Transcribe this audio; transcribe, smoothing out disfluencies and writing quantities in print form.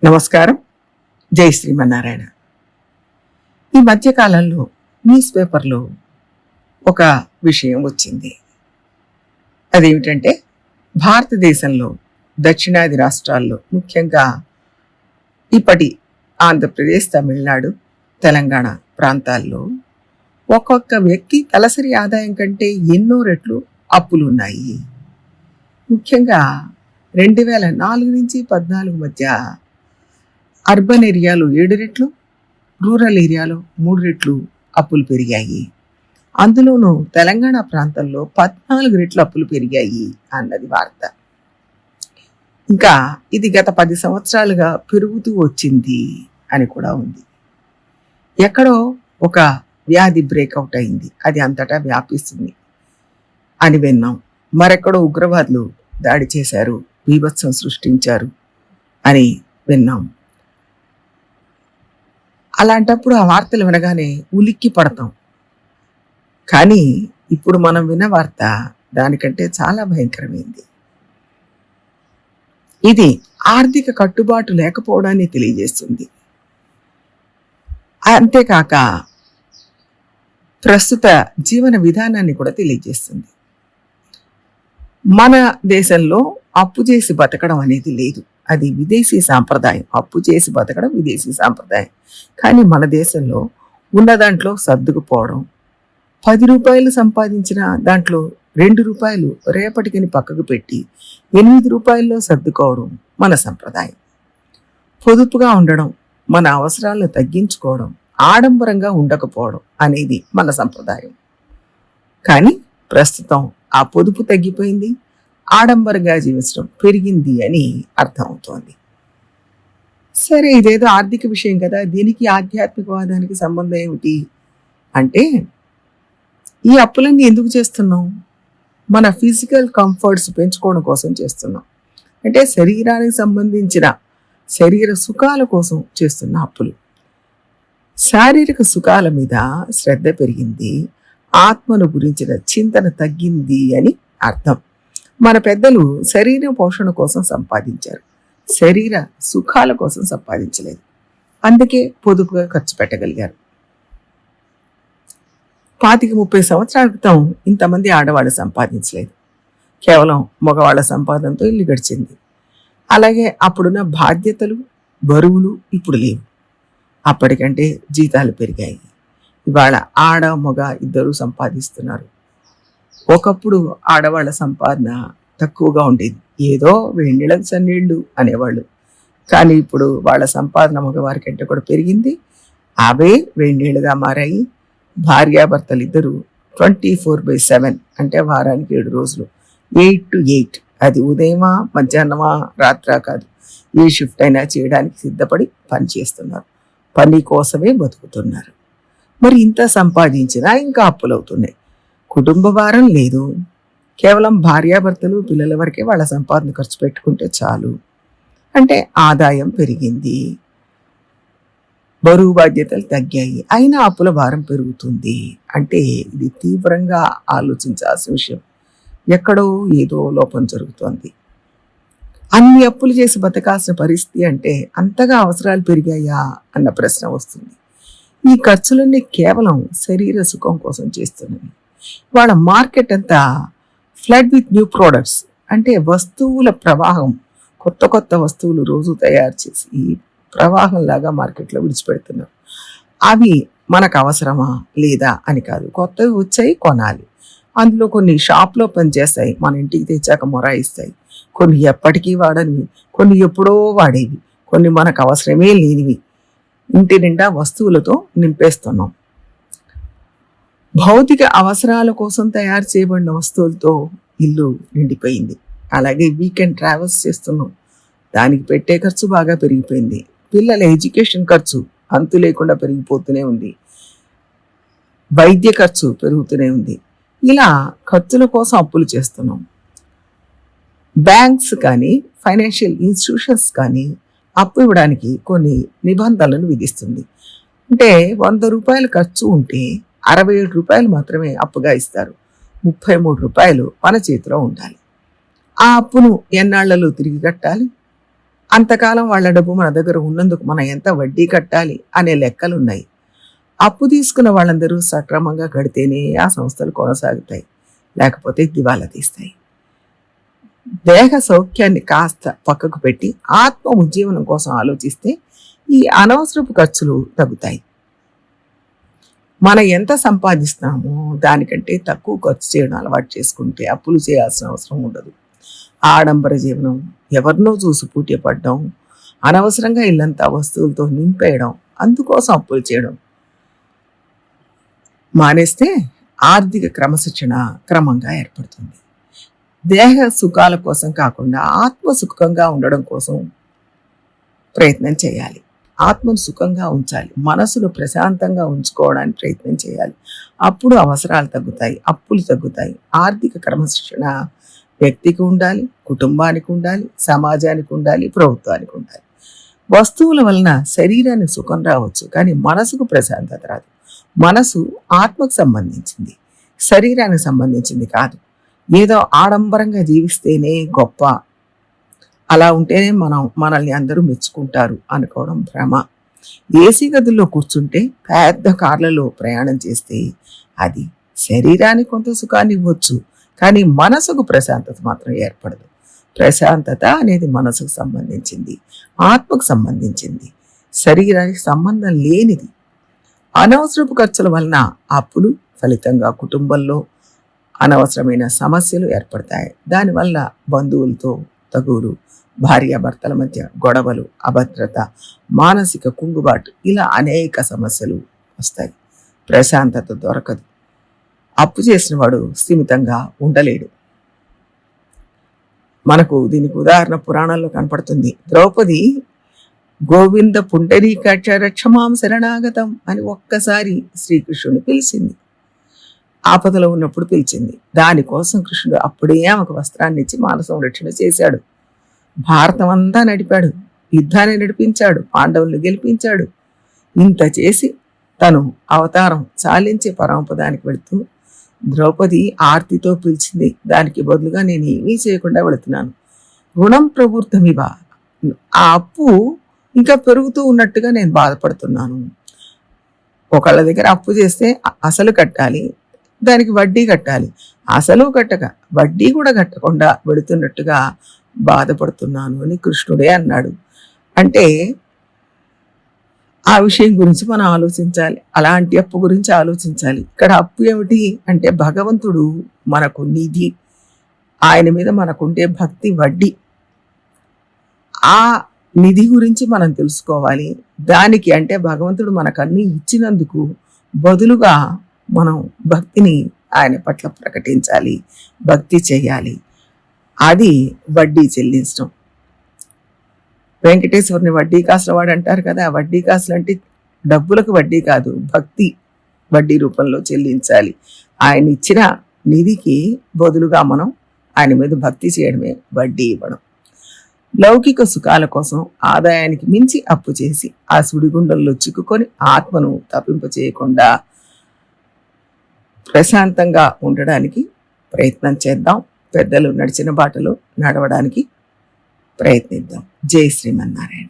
నమస్కారం. జై శ్రీమన్నారాయణ. ఈ మధ్యకాలంలో న్యూస్ పేపర్లో ఒక విషయం వచ్చింది. అదేమిటంటే, భారతదేశంలో దక్షిణాది రాష్ట్రాల్లో, ముఖ్యంగా ఇప్పటి ఆంధ్రప్రదేశ్, తమిళనాడు, తెలంగాణ ప్రాంతాల్లో ఒక్కొక్క వ్యక్తి తలసరి ఆదాయం కంటే ఎన్నో రెట్లు అప్పులు ఉన్నాయి. ముఖ్యంగా 2004 నుంచి 14 మధ్య అర్బన్ ఏరియాలో 7 రెట్లు, రూరల్ ఏరియాలో 3 రెట్లు అప్పులు పెరిగాయి. అందులోనూ తెలంగాణ ప్రాంతంలో 14 రెట్లు అప్పులు పెరిగాయి అన్నది వార్త. ఇంకా ఇది గత 10 సంవత్సరాలుగా పెరుగుతూ వచ్చింది అని కూడా ఉంది. ఎక్కడో ఒక వ్యాధి బ్రేక్అవుట్ అయింది, అది అంతటా వ్యాపిస్తుంది అని విన్నాం. మరెక్కడో ఉగ్రవాదులు దాడి చేశారు, బీభత్సం సృష్టించారు అని విన్నాం. అలాంటప్పుడు ఆ వార్తలు వినగానే ఉలిక్కి పడతాం. కానీ ఇప్పుడు మనం విన్న వార్త దానికంటే చాలా భయంకరమైంది. ఇది ఆర్థిక కట్టుబాటు లేకపోవడాన్ని తెలియజేస్తుంది. అంతేకాక ప్రస్తుత జీవన విధానాన్ని కూడా తెలియజేస్తుంది. మన దేశంలో అప్పు చేసి బతకడం అనేది లేదు, అది విదేశీ సాంప్రదాయం. అప్పు చేసి బతకడం విదేశీ సాంప్రదాయం. కానీ మన దేశంలో ఉన్న దాంట్లో సర్దుకుపోవడం, 10 రూపాయలు సంపాదించిన దాంట్లో 2 రూపాయలు రేపటికని పక్కకు పెట్టి 8 రూపాయల్లో సర్దుకోవడం మన సంప్రదాయం. పొదుపుగా ఉండడం, మన అవసరాలను తగ్గించుకోవడం, ఆడంబరంగా ఉండకపోవడం అనేది మన సంప్రదాయం. కానీ ప్రస్తుతం ఆ పొదుపు తగ్గిపోయింది, ఆడంబరంగా జీవించడం పెరిగింది అని అర్థమవుతోంది. సరే, ఇదేదో ఆర్థిక విషయం కదా, దీనికి ఆధ్యాత్మికవాదానికి సంబంధం ఏమిటి అంటే, ఈ అప్పులన్నీ ఎందుకు చేస్తున్నాం? మన ఫిజికల్ కంఫర్ట్స్ పెంచుకోవడం కోసం చేస్తున్నాం. అంటే శరీరానికి సంబంధించిన శరీర సుఖాల కోసం చేస్తున్న అప్పులు. శారీరక సుఖాల మీద శ్రద్ధ పెరిగింది, ఆత్మను గురించిన చింతన తగ్గింది అని అర్థం. మన పెద్దలు శరీర పోషణ కోసం సంపాదించారు, శరీర సుఖాల కోసం సంపాదించలేదు. అందుకే పొదుపుగా ఖర్చు పెట్టగలిగారు. 25-30 సంవత్సరాల క్రితం ఇంతమంది ఆడవాళ్ళు సంపాదించలేదు. కేవలం మగవాళ్ళ సంపాదనతో ఇల్లు గడిచింది. అలాగే అప్పుడున్న బాధ్యతలు, బరువులు ఇప్పుడు లేవు. అప్పటికంటే జీతాలు పెరిగాయి. ఇవాళ ఆడ మగ ఇద్దరూ సంపాదిస్తున్నారు. ఒకప్పుడు ఆడవాళ్ళ సంపాదన తక్కువగా ఉండేది, ఏదో వేడినీళ్ళకి సన్నీళ్ళు అనేవాళ్ళు. కానీ ఇప్పుడు వాళ్ళ సంపాదన మగవారి కంటే కూడా పెరిగింది. అవే వేడినీళ్ళుగా మారాయి. భార్యాభర్తలు ఇద్దరు 24/7, అంటే వారానికి 7 రోజులు 8 to 8, అది ఉదయమా మధ్యాహ్నమా రాత్రా కాదు, ఏ షిఫ్ట్ అయినా చేయడానికి సిద్ధపడి పని చేస్తున్నారు. పని కోసమే బతుకుతున్నారు. మరి ఇంత సంపాదించినా ఇంకా అప్పులవుతున్నాయి. కుటుంబ భారం లేదు, కేవలం భార్యాభర్తలు పిల్లల వరకే వాళ్ళ సంపాదన ఖర్చు పెట్టుకుంటే చాలు. అంటే ఆదాయం పెరిగింది, బరువు బాధ్యతలు తగ్గాయి, అయినా అప్పుల భారం పెరుగుతుంది. అంటే ఇది తీవ్రంగా ఆలోచించాల్సిన విషయం. ఎక్కడో ఏదో లోపం జరుగుతోంది. అన్ని అప్పులు చేసి బతకాల్సిన పరిస్థితి అంటే అంతగా అవసరాలు పెరిగాయా అన్న ప్రశ్న వస్తుంది. ఈ ఖర్చులన్నీ కేవలం శరీర సుఖం కోసం చేస్తున్నవి. వాళ్ళ మార్కెట్ అంతా ఫ్లడ్ విత్ న్యూ ప్రోడక్ట్స్, అంటే వస్తువుల ప్రవాహం. కొత్త కొత్త వస్తువులు రోజు తయారు చేసి ప్రవాహంలాగా మార్కెట్లో విడిచిపెడుతున్నారు. అవి మనకు అవసరమా లేదా అని కాదు, కొత్తవి వచ్చాయి కొనాలి. అందులో కొన్ని షాప్లో పనిచేస్తాయి, మన ఇంటికి తెచ్చాక మొరాయిస్తాయి. కొన్ని ఎప్పటికీ వాడనివి, కొన్ని ఎప్పుడో వాడేవి, కొన్ని మనకు అవసరమే లేనివి. ఇంటి నిండా వస్తువులతో నింపేస్తున్నాం. భౌతిక అవసరాల కోసం తయారు చేయబడిన వస్తువులతో ఇల్లు నిండిపోయింది. అలాగే వీకెండ్ ట్రావెల్స్ చేస్తున్నాం, దానికి పెట్టే ఖర్చు బాగా పెరిగిపోయింది. పిల్లల ఎడ్యుకేషన్ ఖర్చు అంతు లేకుండా పెరిగిపోతూనే ఉంది. వైద్య ఖర్చు పెరుగుతూనే ఉంది. ఇలా ఖర్చుల కోసం అప్పులు చేస్తున్నాం. బ్యాంక్స్ కానీ ఫైనాన్షియల్ ఇన్స్టిట్యూషన్స్ కానీ అప్పు ఇవ్వడానికి కొన్ని నిబంధనలను విధిస్తుంది. అంటే 100 రూపాయలు ఖర్చు ఉంటే 67 రూపాయలు మాత్రమే అప్పుగా ఇస్తారు. 33 రూపాయలు మన చేతిలో ఉండాలి. ఆ అప్పును ఎన్నాళ్లలో తిరిగి కట్టాలి? అంతకాలం వాళ్ళ డబ్బు మన దగ్గర ఉన్నందుకు మనం ఎంత వడ్డీ కట్టాలి అనే లెక్కలున్నాయి. అప్పు తీసుకున్న వాళ్ళందరూ సక్రమంగా కడితేనే ఆ సంస్థలు కొనసాగుతాయి, లేకపోతే దివాలా తీస్తాయి. దేహ సౌఖ్యాన్ని కాస్త పక్కకు పెట్టి ఆత్మ ఉజ్జీవనం కోసం ఆలోచిస్తే ఈ అనవసరపు ఖర్చులు తగ్గుతాయి. మనం ఎంత సంపాదిస్తున్నామో దానికంటే తక్కువ ఖర్చు చేయడం అలవాటు చేసుకుంటే అప్పులు చేయాల్సిన అవసరం ఉండదు. ఆడంబర జీవనం, ఎవరినో చూసి పూట్యపడడం, అనవసరంగా ఇల్లంతా వస్తువులతో నింపేయడం, అందుకోసం అప్పులు చేయడం మానేస్తే ఆర్థిక క్రమశిక్షణ క్రమంగా ఏర్పడుతుంది. దేహ సుఖాల కోసం కాకుండా ఆత్మ సుఖంగా ఉండడం కోసం ప్రయత్నం చేయాలి. ఆత్మను సుఖంగా ఉంచాలి, మనసును ప్రశాంతంగా ఉంచుకోవడానికి ప్రయత్నం చేయాలి. అప్పుడు అవసరాలు తగ్గుతాయి, అప్పులు తగ్గుతాయి. ఆర్థిక క్రమశిక్షణ వ్యక్తికి ఉండాలి, కుటుంబానికి ఉండాలి, సమాజానికి ఉండాలి, ప్రభుత్వానికి ఉండాలి. వస్తువుల వలన శరీరానికి సుఖం రావచ్చు, కానీ మనసుకు ప్రశాంతత రాదు. మనసు ఆత్మకు సంబంధించింది, శరీరానికి సంబంధించింది కాదు. ఏదో ఆడంబరంగా జీవిస్తేనే గొప్ప, అలా ఉంటేనే మనల్ని అందరూ మెచ్చుకుంటారు అనుకోవడం భ్రమ. ఏసీ గదుల్లో కూర్చుంటే, పెద్ద కార్లలో ప్రయాణం చేస్తే అది శరీరానికి కొంత సుఖాన్ని ఇవ్వచ్చు, కానీ మనసుకు ప్రశాంతత మాత్రం ఏర్పడదు. ప్రశాంతత అనేది మనసుకు సంబంధించింది, ఆత్మకు సంబంధించింది, శరీరానికి సంబంధం లేనిది. అనవసరపు ఖర్చుల వలన అప్పులు, ఫలితంగా కుటుంబంలో అనవసరమైన సమస్యలు ఏర్పడతాయి. దానివల్ల బంధువులతో తగువులు, భార్యాభర్తల మధ్య గొడవలు, అభద్రత, మానసిక కుంగుబాటు, ఇలా అనేక సమస్యలు వస్తాయి. ప్రశాంతత దొరకదు. అప్పు చేసిన వాడు స్థిమితంగా ఉండలేడు. మనకు దీనికి ఉదాహరణ పురాణంలో కనపడుతుంది. ద్రౌపది గోవింద పుండరీకాక్ష రక్షమాం శరణాగతం అని ఒక్కసారి శ్రీకృష్ణుని పిలిచింది. ఆపదలో ఉన్నప్పుడు పిలిచింది. దానికోసం కృష్ణుడు అప్పుడే ఆమెకు వస్త్రాన్ని ఇచ్చి మాన సంరక్షణ చేశాడు. భారతం అంతా నడిపాడు, యుద్ధాన్ని నడిపించాడు, పాండవుల్ని గెలిపించాడు. ఇంత చేసి తను అవతారం చాలించే పరమపదానికి వెళుతూ ద్రౌపది ఆర్తితో పిలిచింది. దానికి బదులుగా నేను ఏమీ చేయకుండా వెళుతున్నాను. రుణం ప్రవృత్తమివ, ఆ అప్పు ఇంకా పెరుగుతూ ఉన్నట్టుగా నేను బాధపడుతున్నాను. ఒకళ్ళ దగ్గర అప్పు చేస్తే అసలు కట్టాలి, దానికి వడ్డీ కట్టాలి. అసలు కట్టక వడ్డీ కూడా కట్టకుండా వెళుతున్నట్టుగా బాధపడుతున్నాను అని కృష్ణుడే అన్నాడు. అంటే ఆ విషయం గురించి మనం ఆలోచించాలి, అలాంటి అప్పు గురించి ఆలోచించాలి. ఇక్కడ అప్పు ఏమిటి అంటే భగవంతుడు మనకు నిధి, ఆయన మీద మనకుండే భక్తి వడ్డీ. ఆ నిధి గురించి మనం తెలుసుకోవాలి. దానికి అంటే భగవంతుడు మనకు అన్ని ఇచ్చినందుకు బదులుగా మనం భక్తిని ఆయన పట్ల ప్రకటించాలి, భక్తి చేయాలి. అది వడ్డీ చెల్లించడం. వెంకటేశ్వరుని వడ్డీ కాసుల వాడు అంటారు కదా. వడ్డీ కాసులు అంటే డబ్బులకు వడ్డీ కాదు, భక్తి వడ్డీ రూపంలో చెల్లించాలి. ఆయన ఇచ్చిన నిధికి బదులుగా మనం ఆయన మీద భక్తి చేయడమే వడ్డీ ఇవ్వడం. లౌకిక సుఖాల కోసం ఆదాయానికి మించి అప్పు చేసి ఆ సుడిగుండంలో చిక్కుకొని ఆత్మను తప్పింపచేయకుండా ప్రశాంతంగా ఉండడానికి ప్రయత్నం చేద్దాం. పెద్దలు నడిచిన బాటలో నడవడానికి ప్రయత్నిద్దాం. జై శ్రీమన్నారాయణ.